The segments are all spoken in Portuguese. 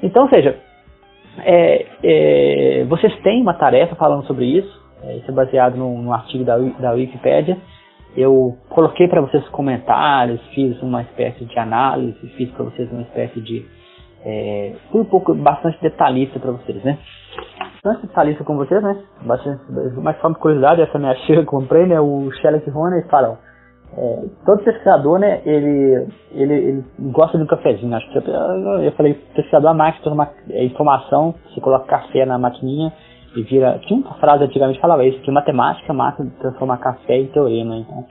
Então, ou seja, vocês têm uma tarefa falando sobre isso. Isso é baseado num artigo da Wikipédia. Eu coloquei para vocês comentários, fiz uma espécie de análise, fiz para vocês uma espécie de... fui bastante detalhista para vocês, né? Bastante detalhista com vocês, né? Mas só uma curiosidade, essa minha chega que eu comprei, né? O Sherlock Holmes, eles falam... todo pesquisador, né? Ele gosta de um cafezinho. Acho que eu falei, pesquisador, a máquina toma informação, você coloca café na maquininha e vira... Tinha uma frase antigamente que falava isso, que matemática, a máquina transforma café em teorema. Então,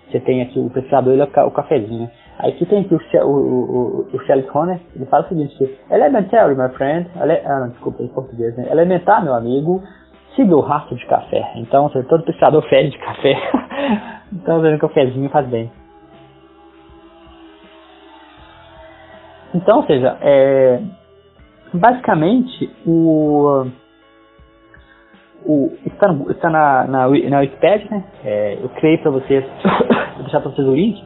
você tem aqui o pesquisador, ele é o cafezinho, né? Aí aqui tem aqui o Sherlock Holmes, ele fala o seguinte, que elementary, my friend, desculpa, em português, né? Elementar, meu amigo, siga o rastro de café. Então, todo pesquisador fede de café. Então, um cafezinho faz bem. Então, ou seja, basicamente, está na Wikipedia, né? Eu criei para vocês, vou deixar para vocês o link.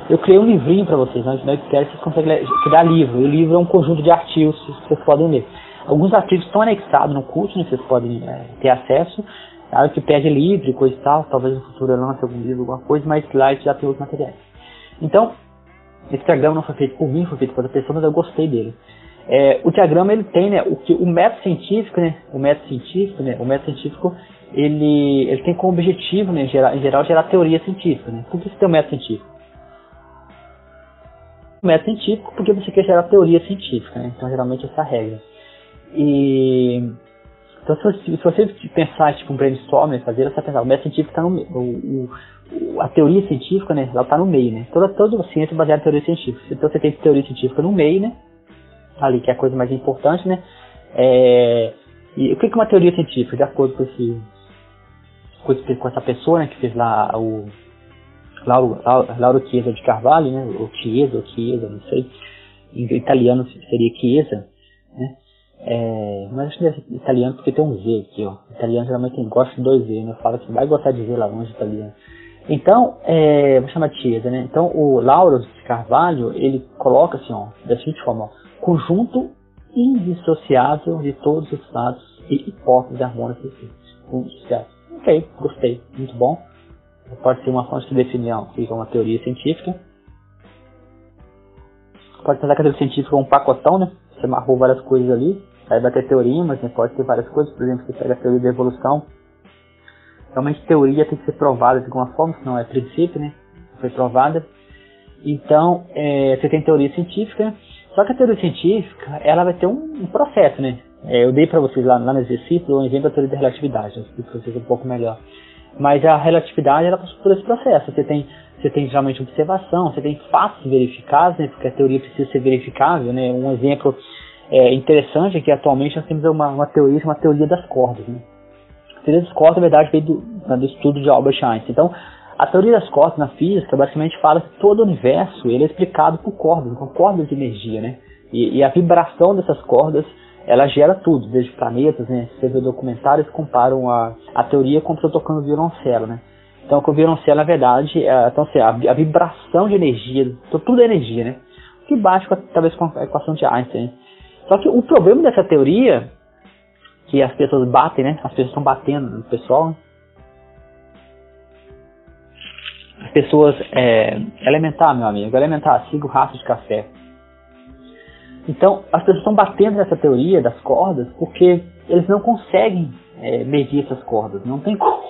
Eu criei um livrinho para vocês, né? Na Wikipedia vocês conseguem criar livro. E o livro é um conjunto de artigos que vocês podem ler. Alguns artigos estão anexados no curso, né? Vocês podem ter acesso. A Wikipédia é livre, coisa e tal. Talvez no futuro eu lance algum livro, alguma coisa, mas lá já tem outros materiais. Então, esse diagrama não foi feito por mim, foi feito por outra pessoa, mas eu gostei dele. O diagrama, ele tem, né, o método científico, né, o método científico, ele tem como objetivo, né, em geral, gerar teoria científica, né. Por que você tem um método científico? O método científico porque você quer gerar teoria científica, né, então geralmente essa é a regra. Então, se você pensar tipo um brainstorming, você vai pensar, o método científico está no meio, a teoria científica, né, ela está no meio, né, toda ciência é baseada em teoria científica. Então você tem teoria científica no meio, né, ali que é a coisa mais importante, né, e o que é uma teoria científica? De acordo com essa pessoa, né, que fez lá o Lauro Chiesa de Carvalho, né, ou Chiesa, não sei, em italiano seria Chiesa, né. Mas acho que deve ser italiano porque tem um Z aqui, ó. Italiano geralmente gosta de dois Z, né? Fala que vai gostar de Z lá longe italiano. Então, vou chamar de Chiesa, né? Então, o Lauro de Carvalho, ele coloca assim, ó, da seguinte forma, ó, conjunto indissociável de todos os fatos e hipóteses harmônicas indissociáveis. Ok, gostei, muito bom. Pode ser uma fonte que define uma teoria científica. Pode pensar que a teoria científica é um pacotão, né? Você amarrou várias coisas ali, aí vai ter teoremas, né? Pode ter várias coisas, por exemplo, você pega a teoria da evolução. Realmente teoria tem que ser provada de alguma forma, senão é princípio, né? Foi provada. Então, você tem teoria científica, só que a teoria científica, ela vai ter um processo, né? Eu dei para vocês lá no exercício um exemplo da teoria da relatividade, eu explico para vocês um pouco melhor. Mas a relatividade, ela passa por esse processo. Você tem geralmente observação, você tem fatos verificáveis, né, porque a teoria precisa ser verificável, né. Um exemplo interessante é que atualmente nós temos uma teoria chamada teoria das cordas, né. A teoria das cordas, na verdade, veio do estudo de Albert Einstein. Então, a teoria das cordas na física basicamente fala que todo o universo ele é explicado por cordas, com cordas de energia, né. E a vibração dessas cordas, ela gera tudo, desde planetas, né. Você vê documentários que comparam a teoria com eu tocando violoncelo, né. Então, com o violoncelo, na verdade, a vibração de energia, tudo é energia, né? Que bate talvez com a equação de Einstein. Né? Só que o problema dessa teoria, que as pessoas batem, né? As pessoas estão batendo no pessoal. Né? As pessoas, elementar, meu amigo, elementar, siga o rastro de café. Então, as pessoas estão batendo nessa teoria das cordas porque eles não conseguem medir essas cordas. Não tem como.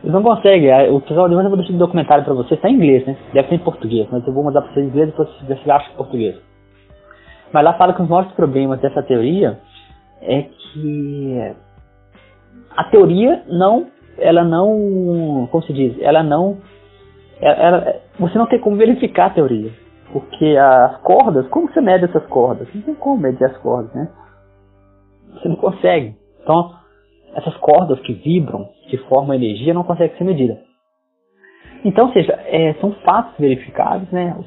Eles não conseguem. O pessoal, eu vou deixar um documentário para vocês, está em inglês, né? Deve ser em português, mas eu vou mandar para vocês em inglês e depois vocês acham em português. Mas lá fala que os maiores problemas dessa teoria é que a teoria como se diz, você não tem como verificar a teoria. Porque as cordas, como você mede essas cordas? Não tem como medir as cordas, né? Você não consegue. Então, essas cordas que vibram, que formam energia, não conseguem ser medidas. Então, ou seja, são fatos verificáveis, né?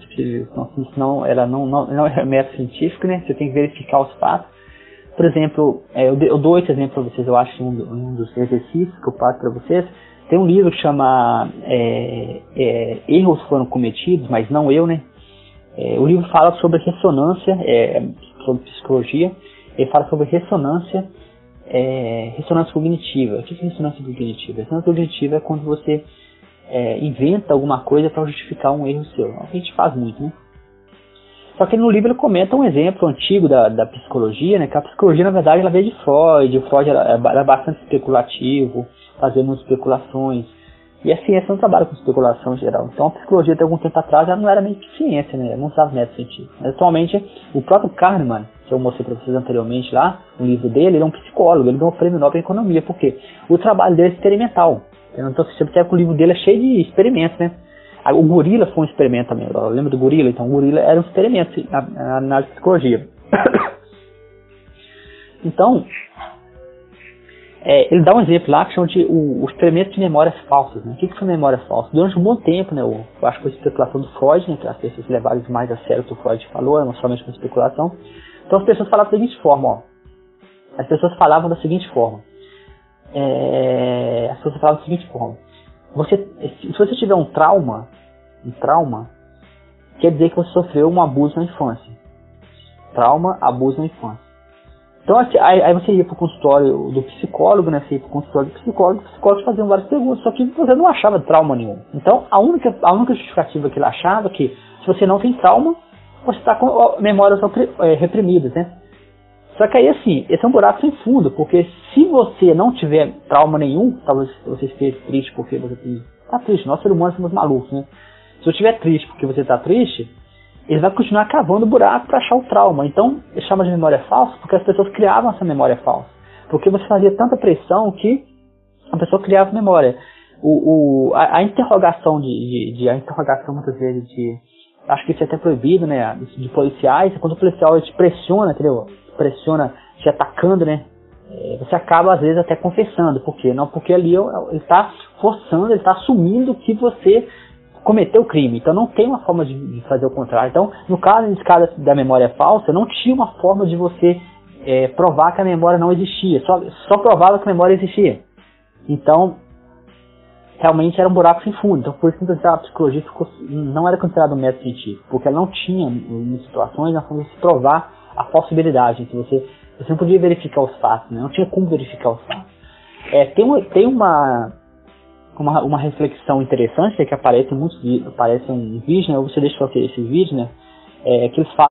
Senão ela não é método científico, né? Você tem que verificar os fatos. Por exemplo, eu dou esse exemplo para vocês, eu acho, um dos exercícios que eu passo para vocês. Tem um livro que chama Erros Foram Cometidos, mas não eu, né? O livro fala sobre ressonância, sobre psicologia, ele fala sobre ressonância cognitiva. O que é ressonância cognitiva? Ressonância cognitiva é quando você inventa alguma coisa para justificar um erro seu. É o que a gente faz muito, né? Só que no livro ele comenta um exemplo antigo da psicologia, né? Que a psicologia, na verdade, ela veio de Freud. O Freud era bastante especulativo, fazia muitas especulações. E a ciência não trabalha com especulação em geral. Então a psicologia, até algum tempo atrás, ela não era meio que ciência, né? Ela não usava método científico. Mas atualmente, o próprio Kahneman, que eu mostrei para vocês anteriormente lá, o livro dele, ele é um psicólogo, ele ganhou o prêmio Nobel em Economia. Por quê? O trabalho dele é experimental. Então você percebe que o livro dele é cheio de experimentos, né? O gorila foi um experimento também. Lembra do gorila? Então o gorila era um experimento na análise de psicologia. Então, ele dá um exemplo lá que chama de o experimento de memórias falsas. Né? O que são memórias falsas? Durante um bom tempo, né, eu acho que foi especulação do Freud, né, que as pessoas levaram mais a sério o que o Freud falou, não somente com especulação. Então as pessoas falavam da seguinte forma, ó. As pessoas falavam da seguinte forma. Se você tiver um trauma, quer dizer que você sofreu um abuso na infância. Trauma, abuso na infância. Então aí você ia para o consultório do psicólogo, né? Você ia para o consultório do psicólogo, os psicólogos faziam várias perguntas, só que você não achava trauma nenhum. Então a única justificativa que ele achava é que se você não tem trauma, você está com memórias reprimidas, né? Só que aí assim, esse é um buraco sem fundo, porque se você não tiver trauma nenhum, talvez você esteja triste porque você está triste, nós seres humanos somos malucos, né? Se você estiver triste porque você está triste, ele vai continuar cavando o buraco para achar o trauma. Então, ele chama de memória falsa porque as pessoas criavam essa memória falsa. Porque você fazia tanta pressão que a pessoa criava memória. A interrogação a interrogação muitas vezes acho que isso é até proibido, né? De policiais, quando o policial te pressiona, entendeu? Pressiona te atacando, né? Você acaba às vezes até confessando. Por quê? Não, porque ali ele está forçando, ele está assumindo que você cometeu o crime. Então não tem uma forma de fazer o contrário. Então, no caso da memória falsa, não tinha uma forma de você provar que a memória não existia. Só provava que a memória existia. Então, realmente era um buraco sem fundo. Então, por isso que a psicologia não era considerada um método científico, porque ela não tinha, em situações, a forma de se provar a falsibilidade. Então, você não podia verificar os fatos, né? Não tinha como verificar os fatos. Tem uma reflexão interessante, que aparece em muitos vídeos, aparece um vídeo, né? Você deixa eu ver esse vídeo, né? Que eles falam